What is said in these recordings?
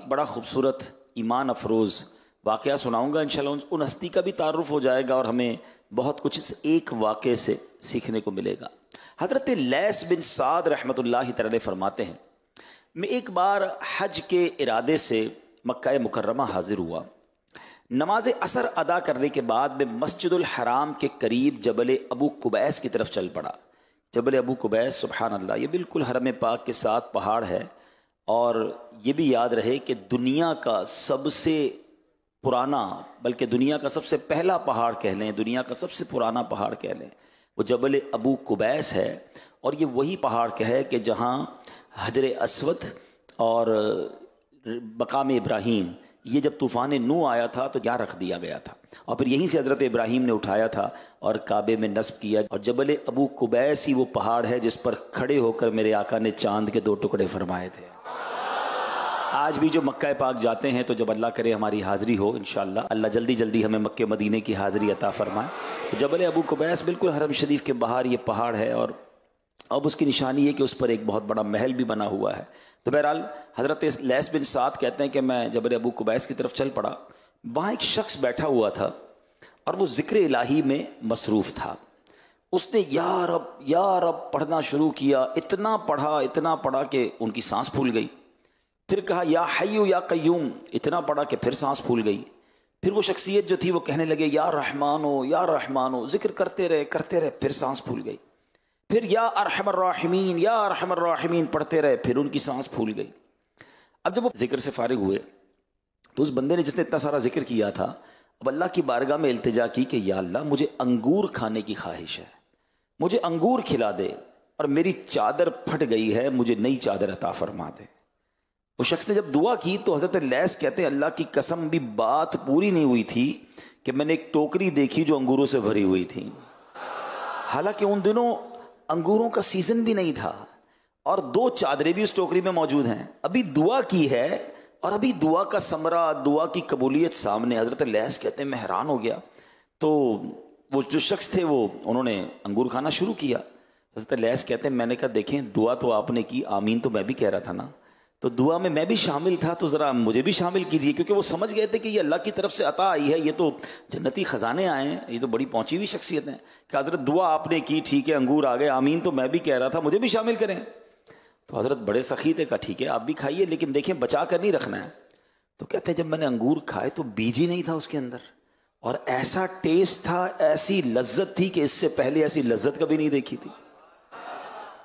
बड़ा खूबसूरत ईमान अफरोज़ वाक़या सुनाऊंगा इंशाल्लाह। उन हस्ती का भी तारुफ हो जाएगा और हमें बहुत कुछ इस एक वाक़े से सीखने को मिलेगा। हज़रत लैस बिन साद रहमतुल्लाहि तआला फरमाते हैं, मैं एक बार हज के इरादे से मक्का मुकर्रमा हाजिर हुआ। नमाज असर अदा करने के बाद मैं मस्जिदुल हराम के करीब जबल अबू कुबैस की तरफ चल पड़ा। जबल अबू कुबैस, सुभान अल्लाह, ये बिल्कुल हरम पाक के साथ पहाड़ है। और ये भी याद रहे कि दुनिया का सबसे पुराना, बल्कि दुनिया का सबसे पहला पहाड़ कह लें, दुनिया का सबसे पुराना पहाड़ कह लें, वो जबल अबू कुबैस है। और ये वही पहाड़ है कि जहाँ हजर अस्वद और मकाम इब्राहीम, ये जब तूफ़ान नू आया था तो यहाँ रख दिया गया था और फिर यहीं से हज़रत इब्राहीम ने उठाया था और काबे में नस्ब किया। और जबल अबू कुबैस ही वो पहाड़ है जिस पर खड़े होकर मेरे आका ने चांद के 2 टुकड़े फरमाए थे। आज भी जो मक्का पाक जाते हैं तो जब अल्लाह करे हमारी हाज़िरी हो इंशाअल्लाह, अल्लाह जल्दी जल्दी हमें मक्के मदीने की हाज़िरी अता फरमाए। तो जबल अबू कुबैस बिल्कुल हरम शरीफ के बाहर ये पहाड़ है और अब उसकी निशानी है कि उस पर एक बहुत बड़ा महल भी बना हुआ है। तो बहरहाल हज़रत लैस बिन साद कहते हैं कि मैं जबल अबू कुबैस की तरफ चल पड़ा। वहाँ एक शख्स बैठा हुआ था और वो ज़िक्र इलाही में मसरूफ़ था। उसने या रब पढ़ना शुरू किया। इतना पढ़ा कि उनकी सांस फूल गई। फिर कहा या हय्यु या कय्यूम, इतना पढ़ा कि फिर सांस फूल गई। फिर वो शख्सियत जो थी वो कहने लगे या रहमानो, जिक्र करते रहे, फिर सांस फूल गई। फिर या अरहमर राहिमीन पढ़ते रहे, फिर उनकी सांस फूल गई। अब जब वो जिक्र से फारिग हुए तो उस बंदे ने जिसने इतना सारा जिक्र किया था, अब अल्लाह की बारगाह में इल्तिजा की कि या अल्लाह, मुझे अंगूर खाने की ख्वाहिश है, मुझे अंगूर खिला दे, और मेरी चादर फट गई है, मुझे नई चादर अता फरमा दे। उस शख्स ने जब दुआ की तो हज़रत लैस कहते हैं अल्लाह की कसम भी बात पूरी नहीं हुई थी कि मैंने एक टोकरी देखी जो अंगूरों से भरी हुई थी। हालांकि उन दिनों अंगूरों का सीजन भी नहीं था और 2 चादरें भी उस टोकरी में मौजूद हैं। अभी दुआ की है और अभी दुआ का समरा, दुआ की कबूलियत सामने। हज़रत लैस कहते हैं मैं हैरान हो गया। तो वो जो शख्स थे वो उन्होंने अंगूर खाना शुरू किया। हज़रत लैस कहते हैं मैंने कहा देखें, दुआ तो आपने की, आमीन तो मैं भी कह रहा था ना, तो दुआ में मैं भी शामिल था, तो ज़रा मुझे भी शामिल कीजिए। क्योंकि वो समझ गए थे कि ये अल्लाह की तरफ से अता आई है, ये तो जन्नती ख़जाने आए हैं, ये तो बड़ी पहुंची हुई शख्सियत है। कि हज़रत दुआ आपने की, ठीक है, अंगूर आ गए, आमीन तो मैं भी कह रहा था, मुझे भी शामिल करें। तो हज़रत बड़े सखी थे, कहा ठीक है आप भी खाइए, लेकिन देखें बचा कर नहीं रखना है। तो कहते हैं जब मैंने अंगूर खाए तो बीज ही नहीं था उसके अंदर, और ऐसा टेस्ट था, ऐसी लज्जत थी कि इससे पहले ऐसी लज्जत कभी नहीं देखी थी।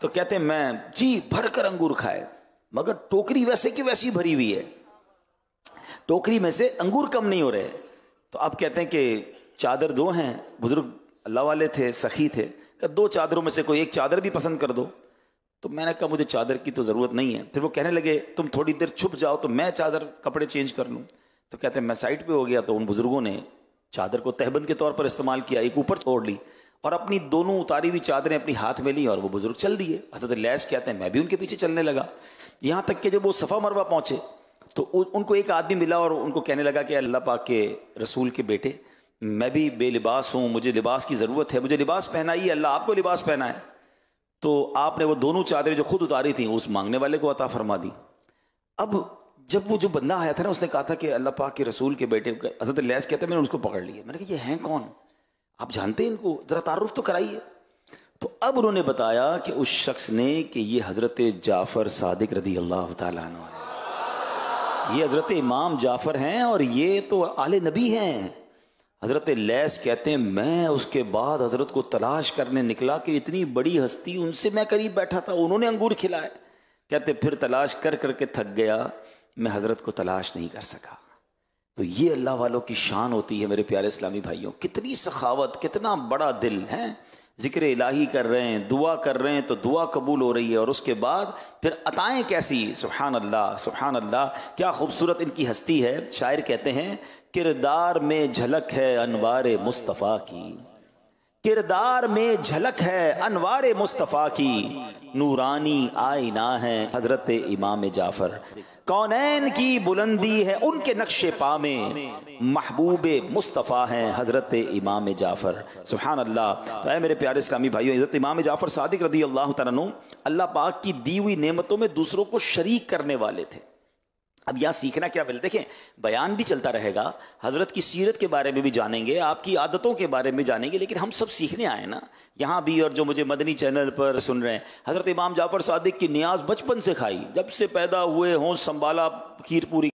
तो कहते हैं मैं जी भर कर अंगूर खाए, मगर टोकरी वैसे की वैसी भरी हुई है, टोकरी में से अंगूर कम नहीं हो रहे। तो आप कहते हैं कि चादर 2 हैं, बुजुर्ग अल्लाह वाले थे, सखी थे, कि 2 चादरों में से कोई एक चादर भी पसंद कर दो। तो मैंने कहा मुझे चादर की तो ज़रूरत नहीं है। फिर वो कहने लगे तुम थोड़ी देर छुप जाओ तो मैं चादर कपड़े चेंज कर लूँ। तो कहते हैं मैं साइड पे हो गया। तो उन बुजुर्गों ने चादर को तहबंद के तौर पर इस्तेमाल किया, एक ऊपर छोड़ ली और अपनी दोनों उतारी हुई चादरें अपनी हाथ में ली और वो बुजुर्ग चल दिए। हज़रत लैस कहते हैं मैं भी उनके पीछे चलने लगा। यहाँ तक कि जब वो सफ़ा मरवा पहुँचे तो उनको एक आदमी मिला और उनको कहने लगा कि अल्लाह पाक के रसूल के बेटे, मैं भी बेलिबास हूँ, मुझे लिबास की ज़रूरत है, मुझे लिबास पहनाइए, अल्लाह आपको लिबास पहना है। तो आपने वो दोनों चादरें जो खुद उतारी थी उस मांगने वाले को अता फरमा दी। अब जब वो जो बंदा आया था ना, उसने कहा था कि अल्लाह पाक के रसूल के बेटे, हज़रत लैस कहते हैं मैंने उसको पकड़ लिया। मैंने कहा ये हैं कौन, आप जानते हैं इनको, ज़रा तारुफ तो कराइए। तो अब उन्होंने बताया कि उस शख्स ने कि ये हज़रत जाफ़र सादिक रदी अल्लाह तआला अन्हु है, ये हज़रत इमाम जाफ़र हैं और ये तो आले नबी हैं। हज़रत लैस कहते हैं मैं उसके बाद हज़रत को तलाश करने निकला कि इतनी बड़ी हस्ती, उनसे मैं करीब बैठा था, उन्होंने अंगूर खिलाए। कहते फिर तलाश कर करके थक गया, मैं हज़रत को तलाश नहीं कर सका। तो ये अल्लाह वालों की शान होती है मेरे प्यारे इस्लामी भाइयों। कितनी सखावत, कितना बड़ा दिल है, जिक्र इलाही कर रहे हैं, दुआ कर रहे हैं तो दुआ कबूल हो रही है, और उसके बाद फिर अताएं कैसी, सुभान अल्लाह सुभान अल्लाह, क्या खूबसूरत इनकी हस्ती है। शायर कहते हैं किरदार में झलक है अनवारे मुस्तफ़ा की, किरदार में झलक है अनवारे मुस्तफ़ा की, नूरानी आईना है हजरत इमाम जाफर, कौनैन की बुलंदी है उनके नक्शे पा में, महबूबे मुस्तफ़ा हैं हजरत इमाम जाफर। सुभान अल्लाह। तो ऐ मेरे प्यारे इस्लामी भाइयों, हजरत इमाम जाफर सादिक रदी अल्लाह तआला अन्हु अल्लाह पाक की दी हुई नेमतों में दूसरों को शरीक करने वाले थे। اب یہاں سیکھنا کیا ملے؟ دیکھیں بیان بھی چلتا رہے گا، حضرت کی سیرت کے بارے میں بھی جانیں گے، آپ کی عادتوں کے بارے میں جانیں گے، لیکن ہم سب سیکھنے آئے نا یہاں بھی، اور جو مجھے مدنی چینل پر سن رہے ہیں، حضرت امام جعفر صادق کی نیاز بچپن سے کھائی، جب سے پیدا ہوئے ہوں سنبھالا، کھیر پوری